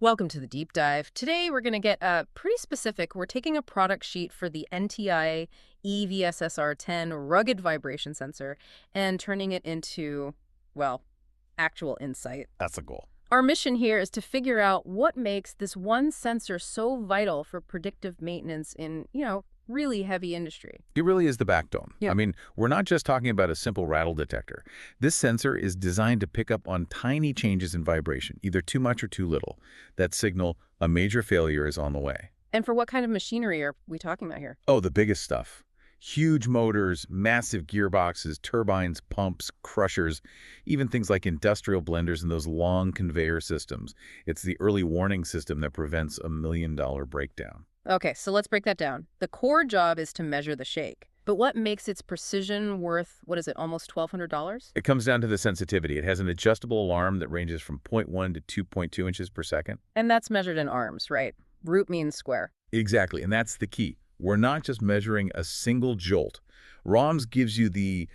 Welcome to the deep dive. Today we're going to get pretty specific. We're taking a product sheet for the NTI E-VSSR-10 rugged vibration sensor and turning it into, well, actual insight. That's the goal. Our mission here is to figure out what makes this one sensor so vital for predictive maintenance in, really heavy industry. It really is the backbone. Yeah. I mean, we're not just talking about a simple rattle detector. This sensor is designed to pick up on tiny changes in vibration, either too much or too little, that signal a major failure is on the way. And for what kind of machinery are we talking about here? Oh, the biggest stuff. Huge motors, massive gearboxes, turbines, pumps, crushers, even things like industrial blenders and those long conveyor systems. It's the early warning system that prevents a $1 million breakdown. Okay, so let's break that down. The core job is to measure the shake. But what makes its precision worth, what is it, almost $1,200? It comes down to the sensitivity. It has an adjustable alarm that ranges from 0.1 to 2.2 inches per second. And that's measured in arms, right? Root means square. Exactly, and that's the key. We're not just measuring a single jolt. ROMS gives you the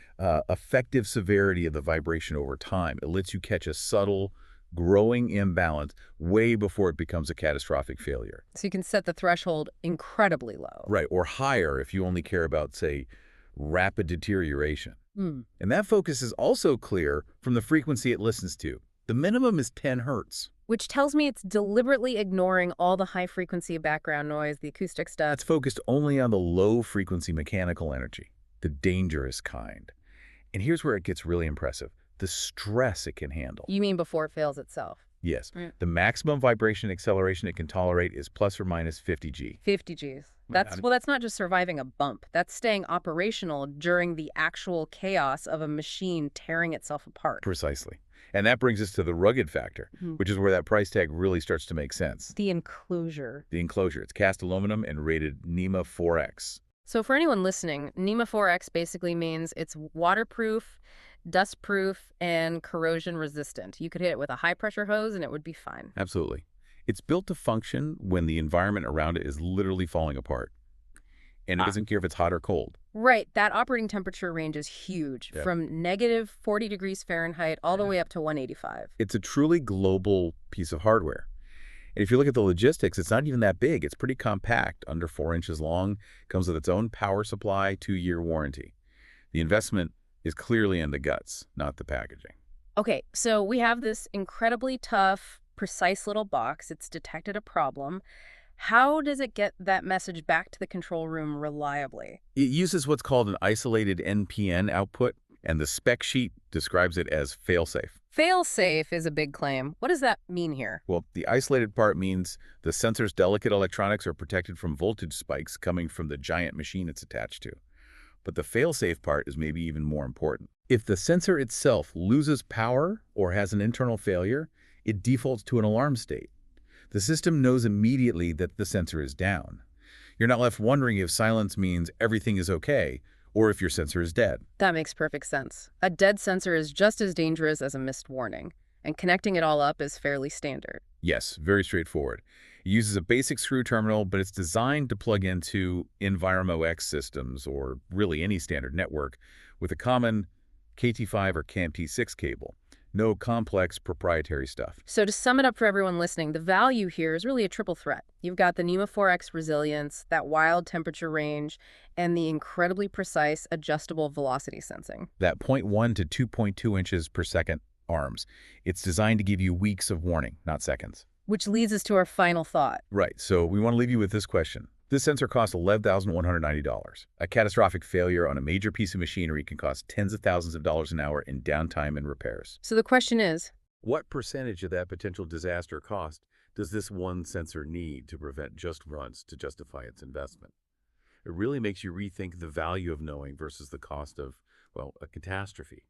effective severity of the vibration over time. It lets you catch a subtle, growing imbalance way before it becomes a catastrophic failure. So you can set the threshold incredibly low. Right, or higher if you only care about, say, rapid deterioration. Hmm. And that focus is also clear from the frequency it listens to. The minimum is 10 hertz. Which tells me it's deliberately ignoring all the high-frequency background noise, the acoustic stuff. That's focused only on the low-frequency mechanical energy, the dangerous kind. And here's where it gets really impressive. The stress it can handle. You mean before it fails itself? Yes. Right. The maximum vibration acceleration it can tolerate is plus or minus 50 G. 50 Gs. That's not just surviving a bump. That's staying operational during the actual chaos of a machine tearing itself apart. Precisely. And that brings us to the rugged factor, which is where that price tag really starts to make sense. The enclosure. The enclosure. It's cast aluminum and rated NEMA 4X. So for anyone listening, NEMA 4X basically means it's waterproof, dustproof, and corrosion resistant. You could hit it with a high-pressure hose and it would be fine. Absolutely. It's built to function when the environment around it is literally falling apart. And it doesn't care if it's hot or cold. Right. That operating temperature range is huge, from negative 40 degrees Fahrenheit all the way up to 185. It's a truly global piece of hardware. And if you look at the logistics, it's not even that big. It's pretty compact, under 4 inches long, comes with its own power supply, 2-year warranty. The investment is clearly in the guts, not the packaging. Okay, so we have this incredibly tough, precise little box. It's detected a problem. How does it get that message back to the control room reliably? It uses what's called an isolated NPN output, and the spec sheet describes it as fail-safe. Fail-safe is a big claim. What does that mean here? Well, the isolated part means the sensor's delicate electronics are protected from voltage spikes coming from the giant machine it's attached to. But the fail-safe part is maybe even more important. If the sensor itself loses power or has an internal failure, it defaults to an alarm state. The system knows immediately that the sensor is down. You're not left wondering if silence means everything is okay or if your sensor is dead. That makes perfect sense. A dead sensor is just as dangerous as a missed warning, and connecting it all up is fairly standard. Yes, very straightforward. It uses a basic screw terminal, but it's designed to plug into Enviromo-X systems, or really any standard network, with a common KT5 or CAMT6 cable. No complex proprietary stuff. So to sum it up for everyone listening, the value here is really a triple threat. You've got the NEMA 4X resilience, that wild temperature range, and the incredibly precise adjustable velocity sensing. That 0.1 to 2.2 inches per second arms. It's designed to give you weeks of warning, not seconds. Which leads us to our final thought. Right, so we want to leave you with this question. This sensor costs $11,190. A catastrophic failure on a major piece of machinery can cost tens of thousands of dollars an hour in downtime and repairs. So the question is, what percentage of that potential disaster cost does this one sensor need to prevent just runs to justify its investment? It really makes you rethink the value of knowing versus the cost of, well, a catastrophe.